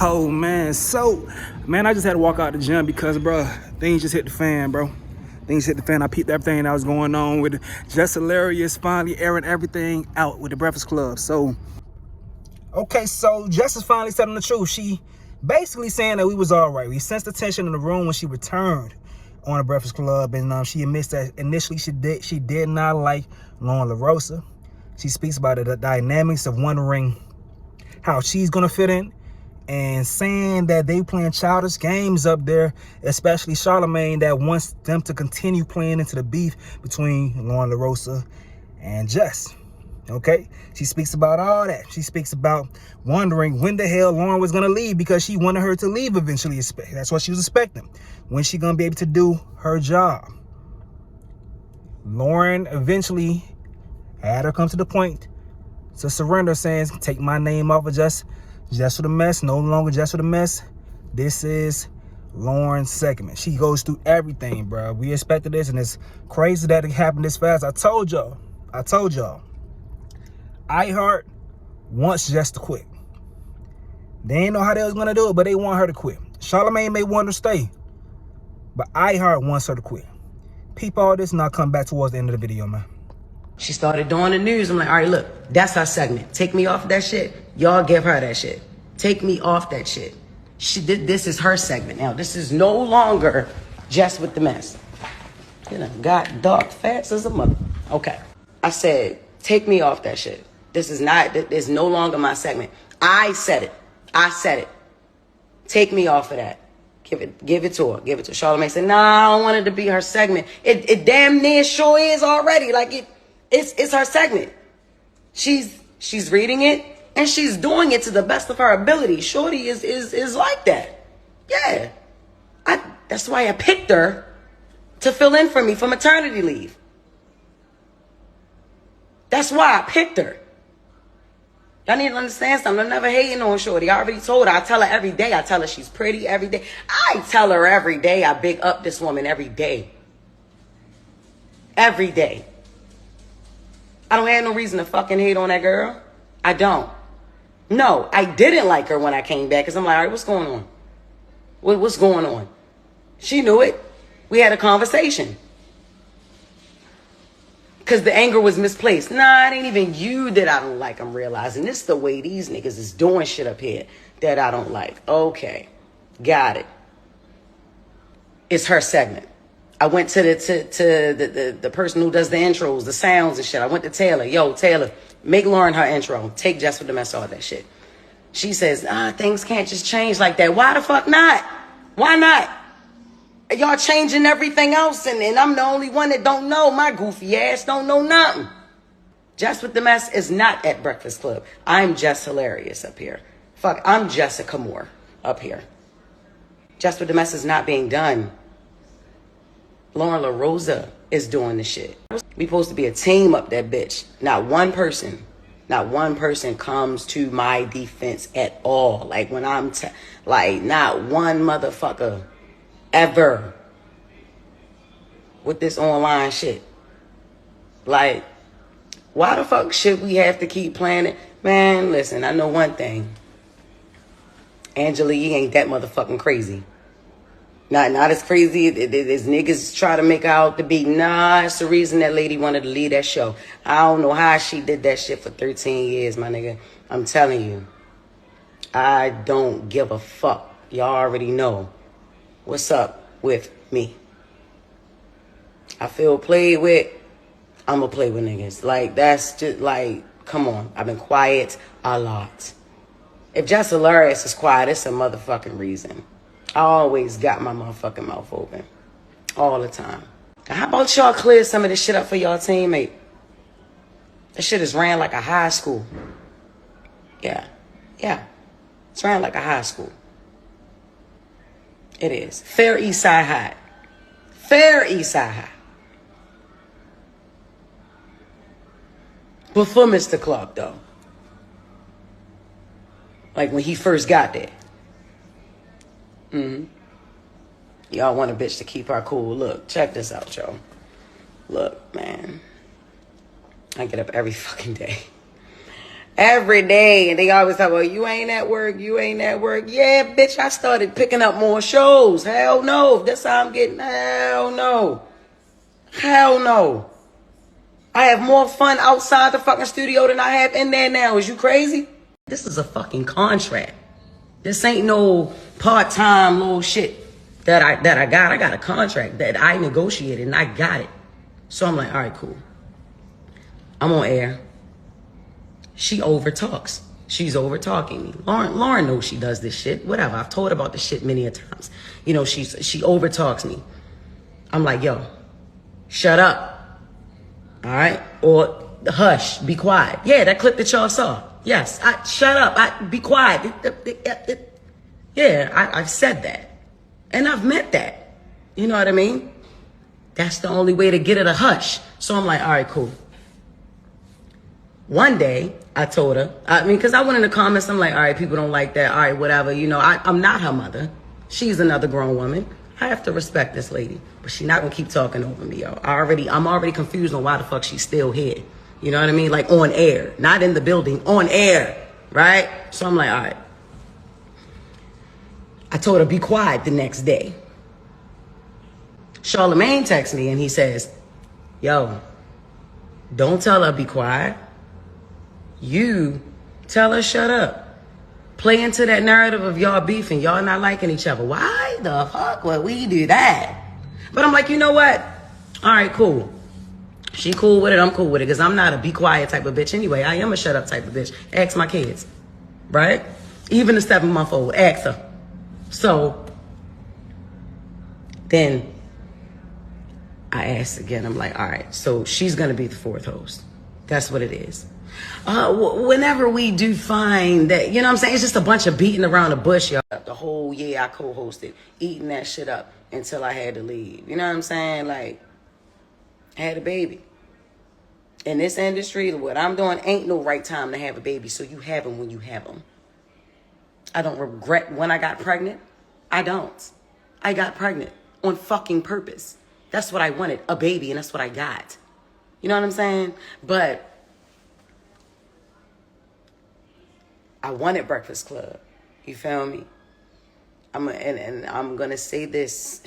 Oh man, I just had to walk out the gym because, bro, things just hit the fan, bro. Things hit the fan. I peeped everything that was going on with Jess Hilarious finally airing everything out with the Breakfast Club. So Jess is finally telling the truth. She basically saying that we was all right. We sensed the tension in the room when she returned on the Breakfast Club, and she admits that initially she did not like Loren Lorosa. She speaks about the dynamics of wondering how she's gonna fit in, and saying that they playing childish games up there, especially Charlamagne, that wants them to continue playing into the beef between Loren Lorosa and Jess. Okay, she speaks about all that. She speaks about wondering when the hell Loren was gonna leave, because she wanted her to leave eventually. That's what she was expecting. When she gonna be able to do her job? Loren eventually had her come to the point to surrender, saying, "Take my name off of Jess for the Mess. No longer Jess for the Mess. This is Loren's segment." She goes through everything, bro. We expected this, and it's crazy that it happened this fast. I told y'all. iHeart wants Jess to quit. They ain't know how they was gonna do it, but they want her to quit. Charlamagne may want her to stay, but iHeart wants her to quit. Peep all this, and I'll come back towards the end of the video, man. She started doing the news. I'm like, all right, look, that's our segment. Take me off that shit. Y'all give her that shit. Take me off that shit. This is her segment now. This is no longer Jess with the Mess. You know, got dark fast as a mother. Okay. I said, take me off that shit. This is no longer my segment. I said it. Take me off of that. Give it to her. Give it to her. Charlamagne said, nah, I don't want it to be her segment. It damn near sure is already. Like it's her segment. She's reading it and she's doing it to the best of her ability. Shorty is like that. Yeah. That's why I picked her to fill in for me for maternity leave. That's why I picked her. Y'all need to understand something. I'm never hating on Shorty. I already told her. I tell her every day. I tell her she's pretty every day. I tell her every day. I big up this woman every day. Every day. I don't have no reason to fucking hate on that girl. I don't. No, I didn't like her when I came back, because I'm like, all right, what's going on? What's going on? She knew it. We had a conversation. Because the anger was misplaced. Nah, it ain't even you that I don't like. I'm realizing this is the way these niggas is doing shit up here that I don't like. Okay, got it. It's her segment. I went to the person who does the intros, the sounds and shit. I went to Taylor. Yo, Taylor, make Loren her intro. Take Jess with the Mess, all that shit. She says, things can't just change like that. Why the fuck not? Why not? Y'all changing everything else, and I'm the only one that don't know. My goofy ass don't know nothing. Jess with the Mess is not at Breakfast Club. I'm Jess Hilarious up here. Fuck, I'm Jessica Moore up here. Jess with the Mess is not being done. Loren Lorosa is doing the shit. We supposed to be a team up that bitch. Not one person comes to my defense at all. Like when I'm, not one motherfucker ever with this online shit. Like, why the fuck should we have to keep playing it? Man, listen, I know one thing. Angela Yee ain't that motherfucking crazy. Not as crazy as niggas try to make her out to be. Nah, it's the reason that lady wanted to leave that show. I don't know how she did that shit for 13 years, my nigga. I'm telling you. I don't give a fuck. Y'all already know what's up with me. I feel played with. I'ma play with niggas. Like, that's just like, come on. I've been quiet a lot. If Jess Hilarious is quiet, it's a motherfucking reason. I always got my motherfucking mouth open. All the time. How about y'all clear some of this shit up for y'all teammate? This shit is ran like a high school. Yeah. It's ran like a high school. It is. Fair East Side High. Fair East Side High. Before Mr. Clark, though. Like when he first got there. Y'all want a bitch to keep her cool. Look, check this out, y'all. Look, man. I get up every fucking day. Every day. And they always talk about, you ain't at work, you ain't at work. Yeah, bitch, I started picking up more shows. Hell no. That's how I'm getting. Hell no. Hell no. I have more fun outside the fucking studio than I have in there now. Is you crazy? This is a fucking contract. This ain't no part-time little shit that I got. I got a contract that I negotiated and I got it. So I'm like, all right, cool. I'm on air. She overtalks. She's overtalking me. Loren knows she does this shit. Whatever. I've told her about this shit many a times. You know, she overtalks me. I'm like, yo, shut up. All right? Or hush, be quiet. Yeah, that clip that y'all saw. Yes, shut up. Be quiet. Yeah, I've said that. And I've meant that. You know what I mean? That's the only way to get her to hush. So I'm like, all right, cool. One day, I told her, because I went in the comments, I'm like, all right, people don't like that. All right, whatever. You know, I'm not her mother. She's another grown woman. I have to respect this lady. But she's not going to keep talking over me, yo. I'm already confused on why the fuck she's still here. You know what I mean? Like on air. Not in the building. On air. Right? So I'm like, all right. I told her, be quiet the next day. Charlamagne texts me and he says, yo, don't tell her be quiet. You tell her shut up. Play into that narrative of y'all beefing, y'all not liking each other. Why the fuck would we do that? But I'm like, you know what? All right, cool. She cool with it, I'm cool with it, because I'm not a be quiet type of bitch anyway. I am a shut up type of bitch. Ask my kids, right? Even the 7-month-old, ask her. So then I asked again, I'm like, all right, so she's going to be the fourth host. That's what it is. Whenever we do find that, you know what I'm saying? It's just a bunch of beating around the bush, y'all. The whole year I co-hosted, eating that shit up until I had to leave. You know what I'm saying? Like, I had a baby. In this industry, what I'm doing ain't no right time to have a baby, so you have them when you have them. I don't regret when I got pregnant. I don't. I got pregnant on fucking purpose. That's what I wanted, a baby, and that's what I got. You know what I'm saying? But I wanted Breakfast Club. You feel me? And I'm going to say this.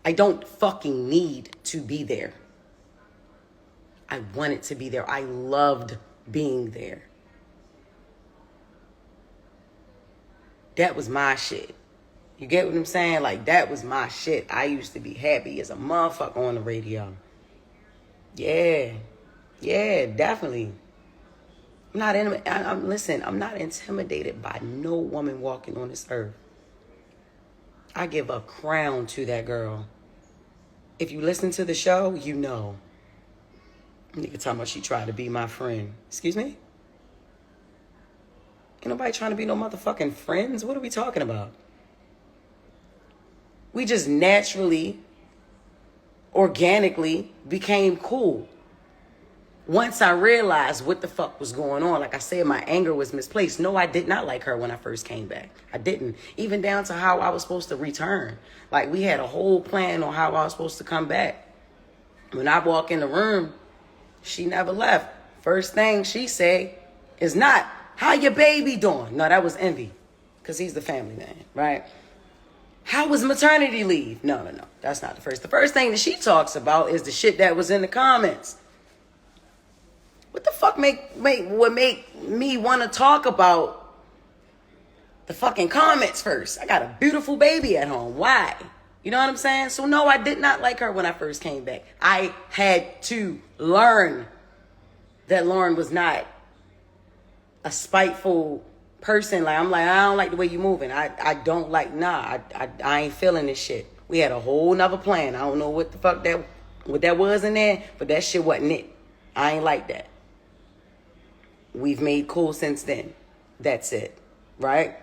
I don't fucking need to be there. I wanted to be there. I loved being there. That was my shit. You get what I'm saying? Like, that was my shit. I used to be happy as a motherfucker on the radio. Yeah. Yeah, definitely. Listen, I'm not intimidated by no woman walking on this earth. I give a crown to that girl. If you listen to the show, you know. Nigga talking about she tried to be my friend. Excuse me? Ain't nobody trying to be no motherfucking friends. What are we talking about? We just naturally, organically became cool. Once I realized what the fuck was going on, like I said, my anger was misplaced. No, I did not like her when I first came back. I didn't. Even down to how I was supposed to return. Like, we had a whole plan on how I was supposed to come back. When I walk in the room, she never left. First thing she said is not, how your baby doing? No, that was Envy, because he's the family man, right? How was maternity leave? No. That's not the first. The first thing that she talks about is the shit that was in the comments. What the fuck would make me want to talk about the fucking comments first? I got a beautiful baby at home. Why? You know what I'm saying? So no, I did not like her when I first came back. I had to learn that Loren was not a spiteful person. Like, I'm like, I don't like the way you moving. I don't like, I ain't feeling this shit. We had a whole nother plan. I don't know what the fuck what that was in there, but that shit wasn't it. I ain't like that. We've made cool since then. That's it. Right?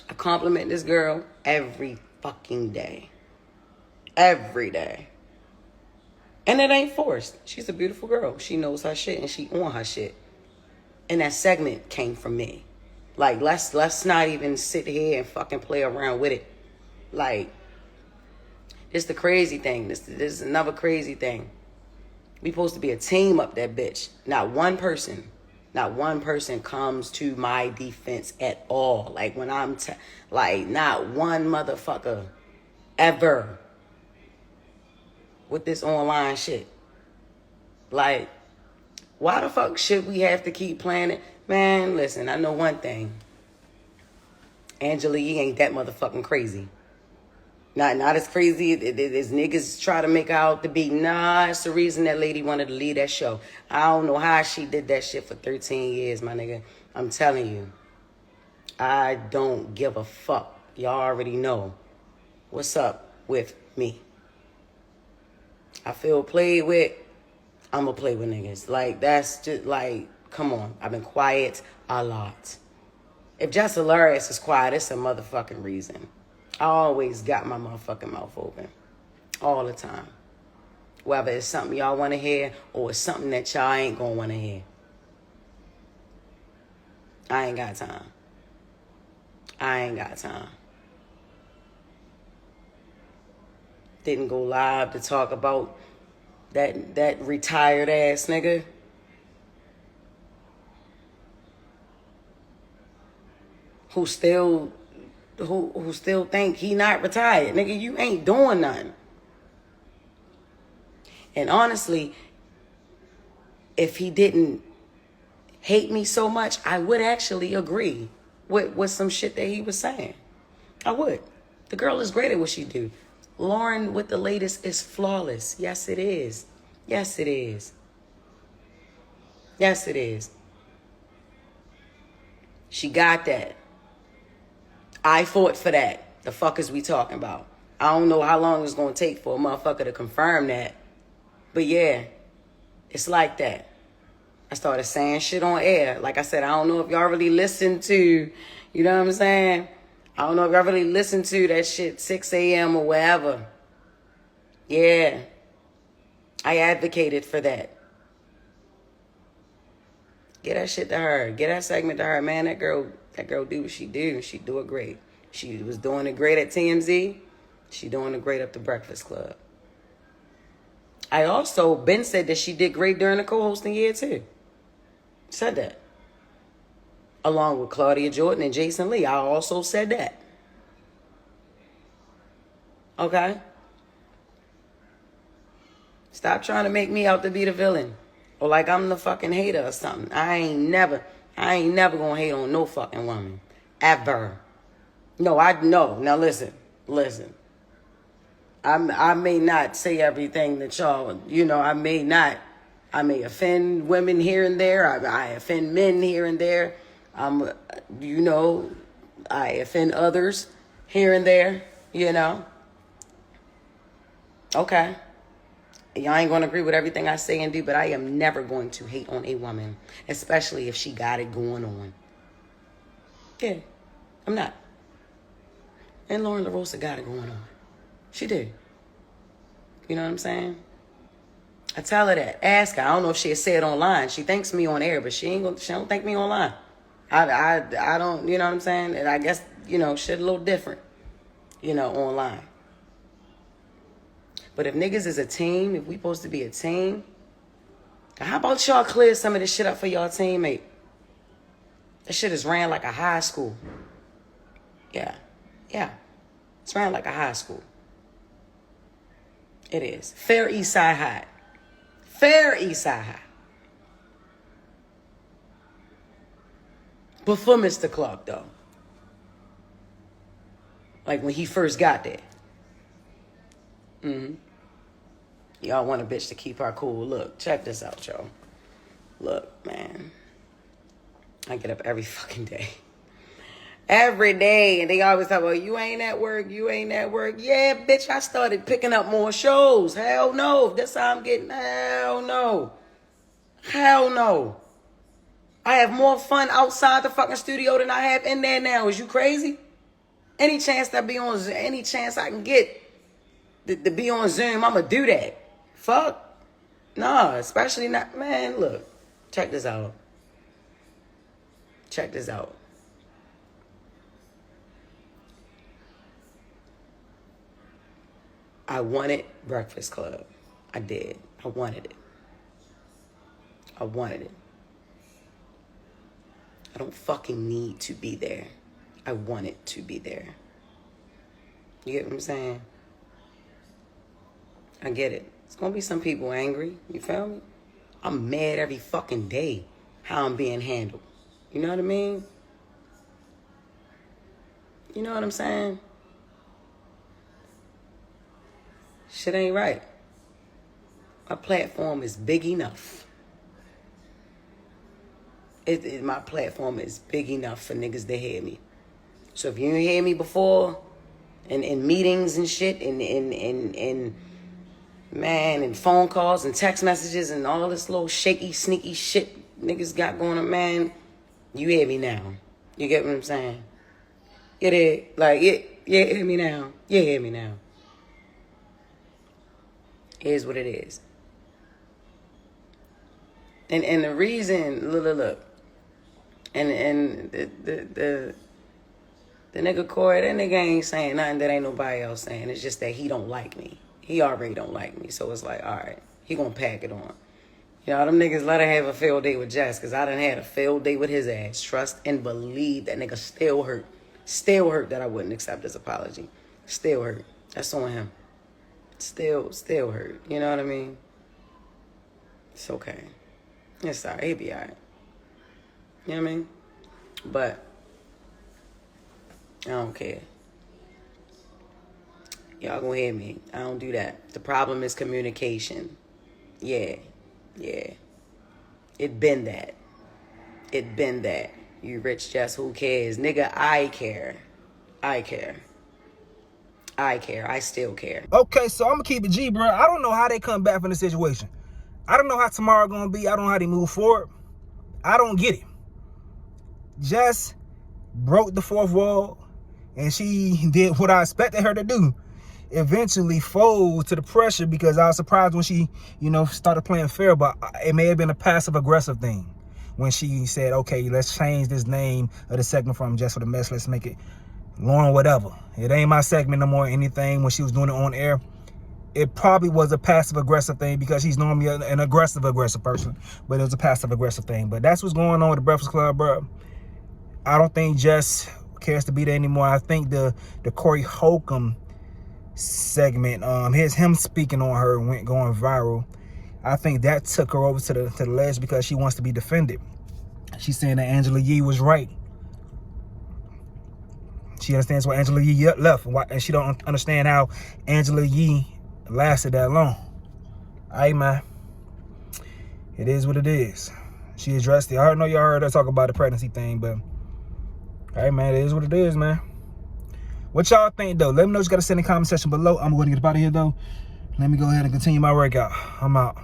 I compliment this girl every fucking day. Every day. And it ain't forced. She's a beautiful girl. She knows her shit and she on her shit. And that segment came from me. Like, let's not even sit here and fucking play around with it. Like, this the crazy thing. This is another crazy thing. We supposed to be a team up that bitch. Not one person comes to my defense at all. Like when I'm, like not one motherfucker ever with this online shit. Like, why the fuck should we have to keep playing it? Man, listen, I know one thing. Angela Yee ain't that motherfucking crazy. Not as crazy as niggas try to make her out to be. Nah, it's the reason that lady wanted to leave that show. I don't know how she did that shit for 13 years, my nigga. I'm telling you. I don't give a fuck. Y'all already know what's up with me. I feel played with. I'ma play with niggas. Like, that's just like, come on. I've been quiet a lot. If Jess Hilarious is quiet, it's a motherfucking reason. I always got my motherfucking mouth open. All the time. Whether it's something y'all want to hear or it's something that y'all ain't going to want to hear. I ain't got time. I ain't got time. Didn't go live to talk about that retired ass nigga. Who still think he not retired. Nigga, you ain't doing nothing. And honestly, if he didn't hate me so much, I would actually agree with some shit that he was saying. I would. The girl is great at what she do. Loren with the latest is flawless. Yes, it is. Yes, it is. Yes, it is. She got that. I fought for that. The fuck is we talking about? I don't know how long it's going to take for a motherfucker to confirm that. But yeah, it's like that. I started saying shit on air. Like I said, I don't know if y'all really listen to, you know what I'm saying? I don't know if y'all really listen to that shit 6 a.m. or wherever. Yeah. I advocated for that. Get that shit to her. Get that segment to her. Man, that girl do what she do. She do it great. She was doing it great at TMZ. She doing it great up the Breakfast Club. I also, Ben said that she did great during the co-hosting year too. Said that. Along with Claudia Jordan and Jason Lee. I also said that. Okay? Stop trying to make me out to be the villain. Or like I'm the fucking hater or something. I ain't never gonna hate on no fucking woman. Ever. No. Now listen. I may not say everything that y'all, I may offend women here and there. I offend men here and there. I offend others here and there, Okay. Y'all ain't going to agree with everything I say and do, but I am never going to hate on a woman, especially if she got it going on. Yeah, I'm not. And Loren Lorosa got it going on. She did. You know what I'm saying? I tell her that. Ask her. I don't know if she'll say it online. She thanks me on air, but she don't thank me online. I don't, you know what I'm saying? And I guess, shit a little different, online. But if niggas is a team, if we supposed to be a team, how about y'all clear some of this shit up for y'all teammate? That shit is ran like a high school. Yeah. It's ran like a high school. It is. Fair East Side High. Fair East Side High. Before Mr. Clark, though. Like when he first got there. Y'all want a bitch to keep her cool. Look, check this out, y'all. Look, man. I get up every fucking day. Every day. And they always talk about, you ain't at work. Yeah, bitch, I started picking up more shows. Hell no. That's how I'm getting. Hell no. I have more fun outside the fucking studio than I have in there now. Is you crazy? Any chance I can get to be on Zoom, I'ma do that. Fuck. Nah, especially not. Man, look. Check this out. I wanted Breakfast Club. I did. I wanted it. I wanted it. I don't fucking need to be there. I want it to be there. You get what I'm saying? I get it. It's gonna be some people angry. You feel me? I'm mad every fucking day how I'm being handled. You know what I mean? You know what I'm saying? Shit ain't right. My platform is big enough. My platform is big enough for niggas to hear me. So if you didn't hear me before, in meetings and shit, and phone calls and text messages and all this little shaky, sneaky shit niggas got going on, man, you hear me now. You get what I'm saying? You hear me now. You hear me now. Here's what it is. And the reason, look. And the nigga Corey, that nigga ain't saying nothing that ain't nobody else saying. It's just that he don't like me. He already don't like me. So it's like, all right, he gonna pack it on. You know, them niggas let her have a failed date with Jess, because I done had a failed date with his ass. Trust and believe that nigga still hurt. Still hurt that I wouldn't accept his apology. Still hurt. That's on him. Still hurt. You know what I mean? It's okay. It's all right. He'll be all right. You know what I mean? But I don't care. Y'all gonna hear me. I don't do that. The problem is communication. Yeah. It been that. You rich Jess, who cares? Nigga, I care. I still care. Okay, so I'm gonna keep it G, bro. I don't know how they come back from the situation. I don't know how tomorrow gonna be. I don't know how they move forward. I don't get it. Jess broke the fourth wall, and she did what I expected her to do. Eventually fold to the pressure, because I was surprised when she, started playing fair, but it may have been a passive-aggressive thing when she said, okay, let's change this name of the segment from Just for the Mess. Let's make it Loren whatever. It ain't my segment no more or anything. When she was doing it on air, it probably was a passive-aggressive thing, because she's normally an aggressive person, but it was a passive-aggressive thing. But that's what's going on with the Breakfast Club, bro. I don't think Jess cares to be there anymore. I think the Corey Holcomb segment, him speaking on her going viral, I think that took her over to the ledge, because she wants to be defended. She's saying that Angela Yee was right. She understands why Angela Yee left, and she don't understand how Angela Yee lasted that long. All right, man. It is what it is. She addressed it. I know y'all heard her talk about the pregnancy thing, but all right, man, it is what it is, man. What y'all think, though? Let me know what you got to say in the comment section below. I'm going to get up out of here, though. Let me go ahead and continue my workout. I'm out.